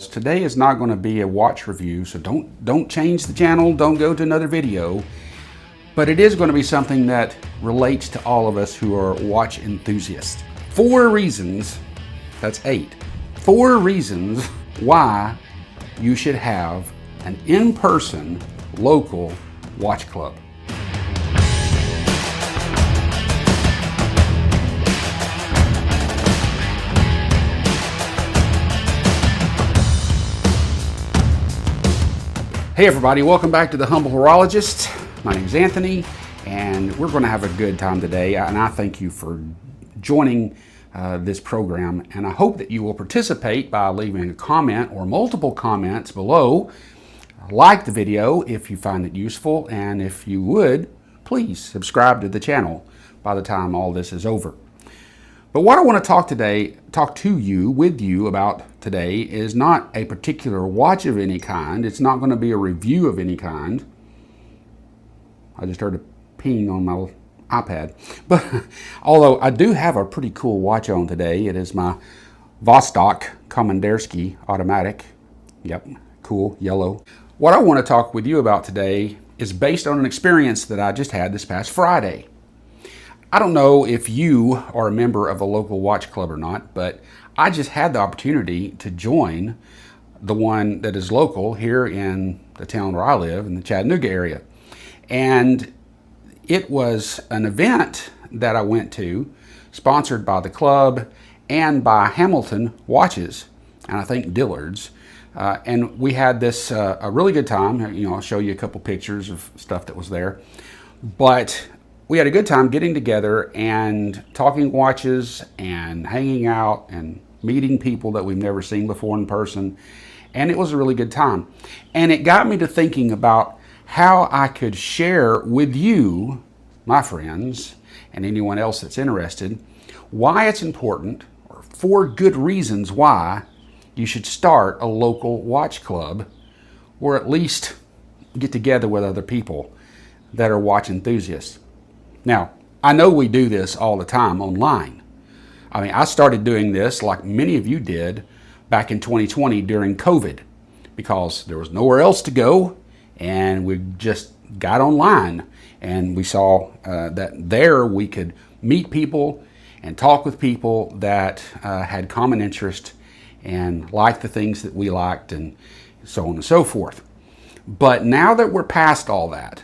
Today is not going to be a watch review, so don't change the channel, don't go to another video. But it is going to be something that relates to all of us who are watch enthusiasts. 4 reasons, that's 8, 4 reasons why you should have an in-person local watch club. Hey everybody, welcome back to The Humble Horologist. My name is Anthony, and we're going to have a good time today, and I thank you for joining this program, and I hope that you will participate by leaving a comment or multiple comments below. Like the video if you find it useful, and if you would, please subscribe to the channel by the time all this is over. But what I want to talk to you, with you about today is not a particular watch of any kind. It's not going to be a review of any kind. I just heard a ping on my iPad. But although I do have a pretty cool watch on today, it is my Vostok Kommanderski automatic. Yep, cool, yellow. What I want to talk with you about today is based on an experience that I just had this past Friday. I don't know if you are a member of a local watch club or not, but I just had the opportunity to join the one that is local here in the town where I live, in the Chattanooga area. And it was an event that I went to, sponsored by the club and by Hamilton Watches, and I think Dillard's. And we had this a really good time. You know, I'll show you a couple pictures of stuff that was there. But we had a good time getting together and talking watches and hanging out and meeting people that we've never seen before in person. And it was a really good time. And it got me to thinking about how I could share with you, my friends, and anyone else that's interested, why it's important, or 4 good reasons why you should start a local watch club, or at least get together with other people that are watch enthusiasts. Now, I know we do this all the time online. I mean, I started doing this like many of you did back in 2020 during COVID, because there was nowhere else to go, and we just got online, and we saw that there we could meet people and talk with people that had common interest and liked the things that we liked, and so on and so forth. But now that we're past all that,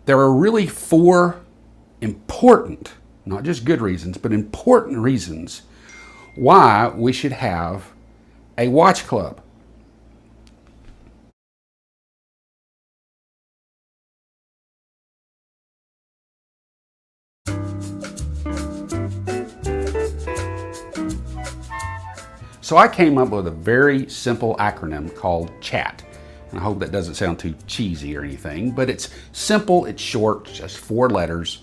there are really 4 important, not just good reasons, but important reasons why we should have a watch club. So I came up with a very simple acronym called CHAT. And I hope that doesn't sound too cheesy or anything, but it's simple, it's short, just 4 letters.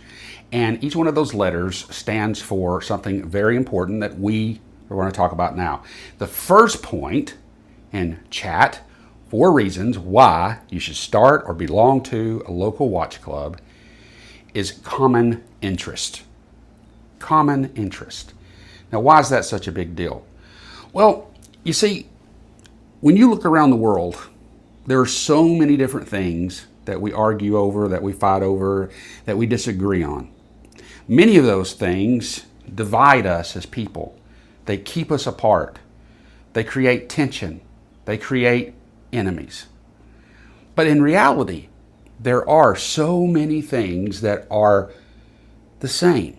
And each one of those letters stands for something very important that we are going to talk about now. The first point in CHAT, 4 reasons why you should start or belong to a local watch club, is common interest. Common interest. Now, why is that such a big deal? Well, you see, when you look around the world, there are so many different things that we argue over, that we fight over, that we disagree on. Many of those things divide us as people. They keep us apart. They create tension. They create enemies. But in reality, there are so many things that are the same.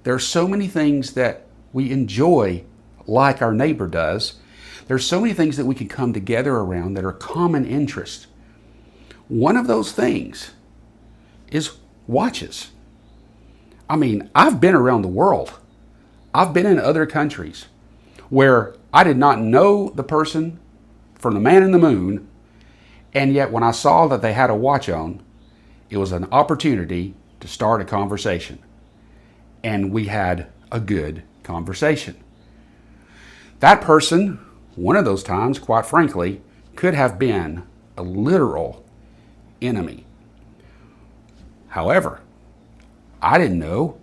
There are so many things that we enjoy like our neighbor does. There's so many things that we can come together around that are common interest. One of those things is watches. I mean, I've been around the world. I've been in other countries where I did not know the person from the man in the moon, and yet when I saw that they had a watch on, it was an opportunity to start a conversation. And we had a good conversation. That person, one of those times, quite frankly, could have been a literal enemy. However, I didn't know,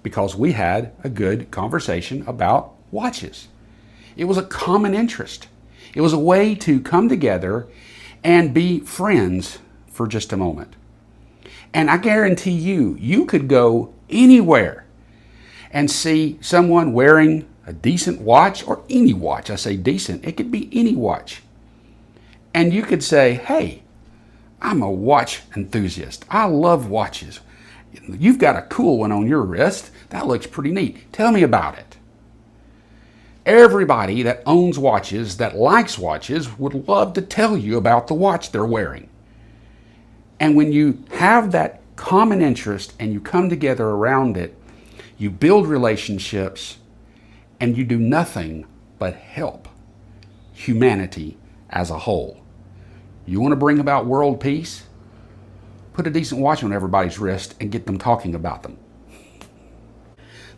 because we had a good conversation about watches. It was a common interest. It was a way to come together and be friends for just a moment. And I guarantee you, you could go anywhere and see someone wearing a decent watch, or any watch. I say decent, it could be any watch. And you could say, hey, I'm a watch enthusiast. I love watches. You've got a cool one on your wrist. That looks pretty neat. Tell me about it. Everybody that owns watches, that likes watches, would love to tell you about the watch they're wearing. And when you have that common interest and you come together around it, you build relationships and you do nothing but help humanity as a whole. You want to bring about world peace? Put a decent watch on everybody's wrist and get them talking about them.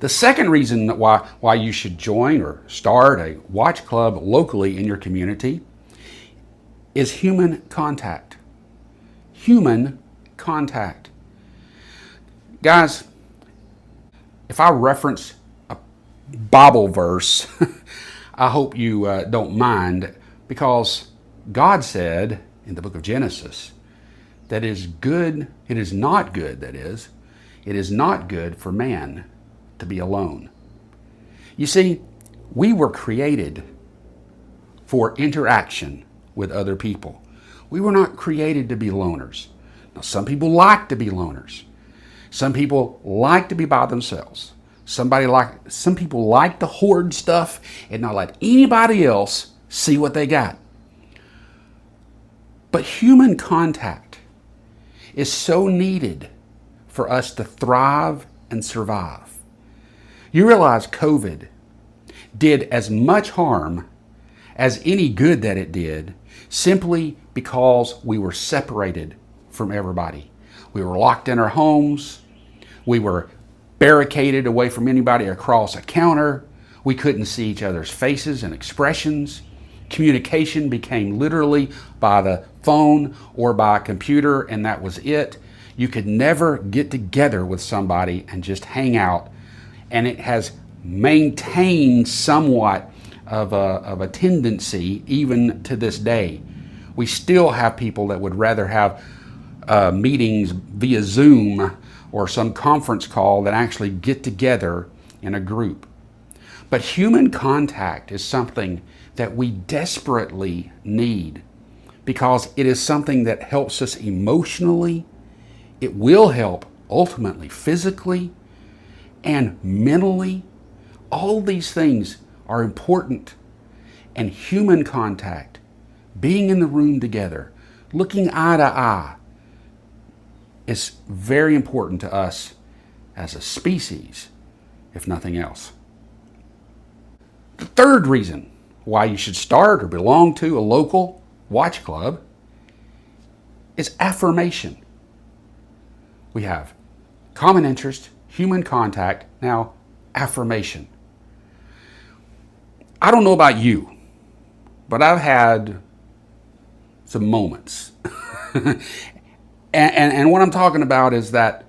The second reason why you should join or start a watch club locally in your community is human contact. Human contact. Guys, if I reference a Bible verse, I hope you don't mind, because God said in the book of Genesis that it is not good for man to be alone. You see, we were created for interaction with other people. We were not created to be loners. Now, some people like to be loners. Some people like to be by themselves. Some people like to hoard stuff and not let anybody else see what they got. But human contact is so needed for us to thrive and survive. You realize COVID did as much harm as any good that it did, simply because we were separated from everybody. We were locked in our homes. We were barricaded away from anybody across a counter. We couldn't see each other's faces and expressions. Communication became literally by the phone or by a computer, and that was it. You could never get together with somebody and just hang out. And it has maintained somewhat of a tendency even to this day. We still have people that would rather have meetings via Zoom or some conference call than actually get together in a group. But human contact is something that we desperately need, because it is something that helps us emotionally. It will help ultimately physically and mentally. All these things are important. And human contact, being in the room together, looking eye to eye, is very important to us as a species, if nothing else. The third reason why you should start or belong to a local watch club is affirmation. We have common interest, human contact, now affirmation. I don't know about you, but I've had some moments. and what I'm talking about is that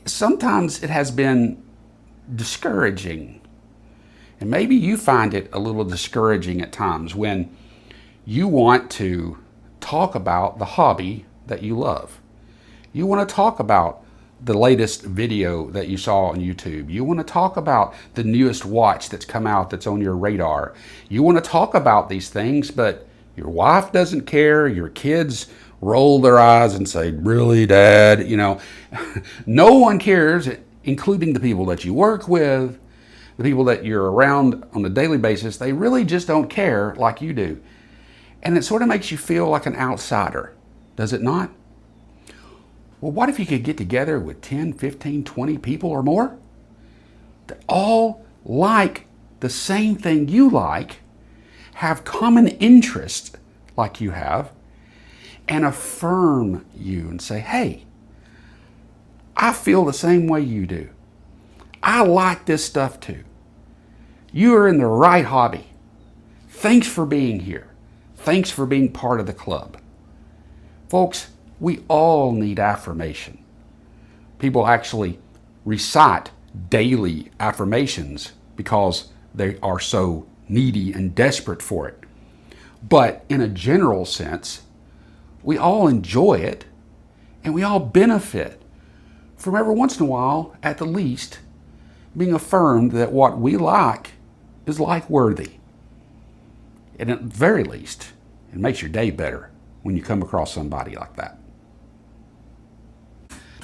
sometimes it has been discouraging. And maybe you find it a little discouraging at times when you want to talk about the hobby that you love. You want to talk about the latest video that you saw on YouTube. You want to talk about the newest watch that's come out that's on your radar. You want to talk about these things, but your wife doesn't care. Your kids roll their eyes and say, "Really, Dad?" No one cares, including the people that you work with, the people that you're around on a daily basis. They really just don't care like you do. And it sort of makes you feel like an outsider, does it not? Well, what if you could get together with 10, 15, 20 people or more that all like the same thing you like, have common interests like you have, and affirm you and say, "Hey, I feel the same way you do. I like this stuff too. You are in the right hobby. Thanks for being here. Thanks for being part of the club." Folks, we all need affirmation. People actually recite daily affirmations because they are so needy and desperate for it. But in a general sense, we all enjoy it and we all benefit from every once in a while, at the least, being affirmed that what we like is like worthy. And at the very least, it makes your day better when you come across somebody like that.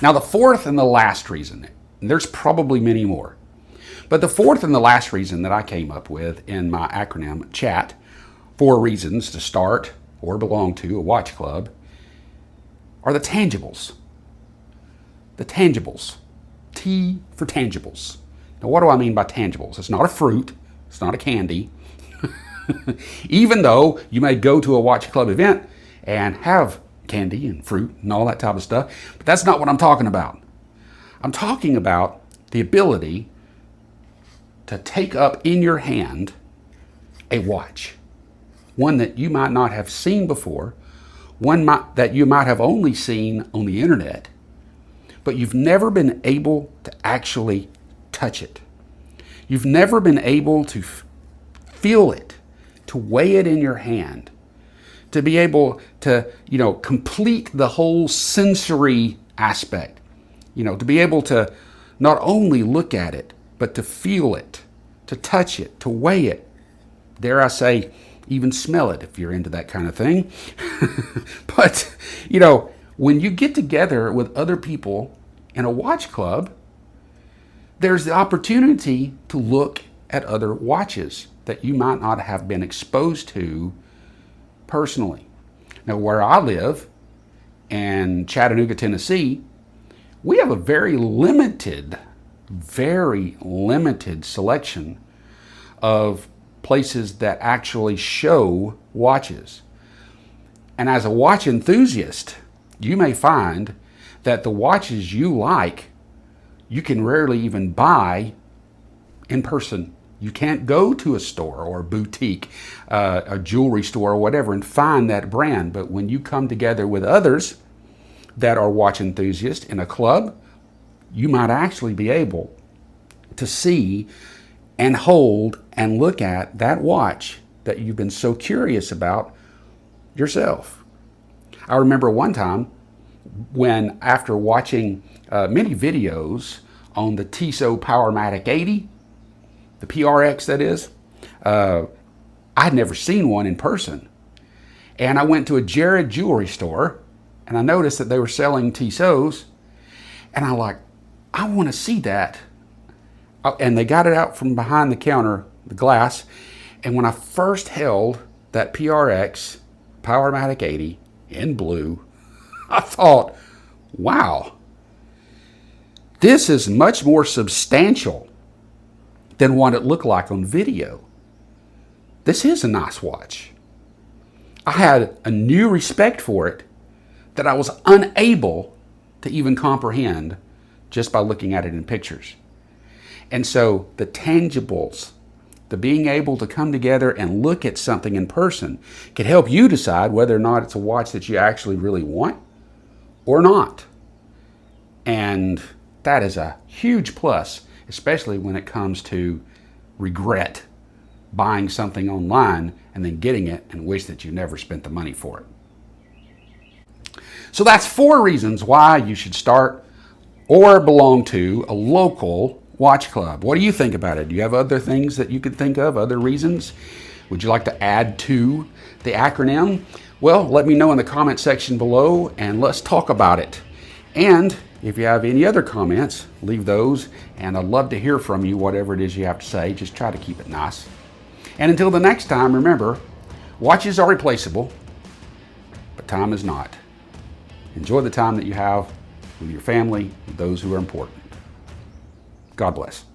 Now, the fourth and the last reason, and there's probably many more, but the fourth and the last reason that I came up with in my acronym CHAT, 4 reasons to start or belong to a watch club, are the tangibles. The tangibles. T for tangibles. Now, what do I mean by tangibles? It's not a fruit. It's not a candy. Even though you may go to a watch club event and have candy and fruit and all that type of stuff, but that's not what I'm talking about. I'm talking about the ability to take up in your hand a watch, one that you might not have seen before, that you might have only seen on the internet, but you've never been able to actually touch it. You've never been able to feel it, to weigh it in your hand, to be able to, complete the whole sensory aspect, to be able to not only look at it, but to feel it, to touch it, to weigh it. Dare I say, even smell it if you're into that kind of thing. But, when you get together with other people in a watch club, there's the opportunity to look at other watches that you might not have been exposed to personally. Now, where I live in Chattanooga, Tennessee, we have a very limited selection of places that actually show watches. And as a watch enthusiast, you may find that the watches you like, you can rarely even buy in person. You can't go to a store or a boutique, a jewelry store or whatever and find that brand. But when you come together with others that are watch enthusiasts in a club, you might actually be able to see and hold and look at that watch that you've been so curious about yourself. I remember one time when, after watching many videos on the Tissot Powermatic 80, the PRX that is, I'd never seen one in person. And I went to a Jared jewelry store and I noticed that they were selling Tissots, and I want to see that. And they got it out from behind the counter, the glass, and when I first held that PRX Powermatic 80 in blue, I thought, wow, this is much more substantial than what it looked like on video. This is a nice watch. I had a new respect for it that I was unable to even comprehend just by looking at it in pictures. And so the tangibles, the being able to come together and look at something in person, can help you decide whether or not it's a watch that you actually really want or not. And that is a huge plus, especially when it comes to regret buying something online and then getting it and wish that you never spent the money for it. So that's 4 reasons why you should start or belong to a local watch club. What do you think about it? Do you have other things that you could think of, other reasons? Would you like to add to the acronym? Well, let me know in the comment section below and let's talk about it. And if you have any other comments, leave those, and I'd love to hear from you, whatever it is you have to say. Just try to keep it nice. And until the next time, remember, watches are replaceable, but time is not. Enjoy the time that you have with your family, with those who are important. God bless.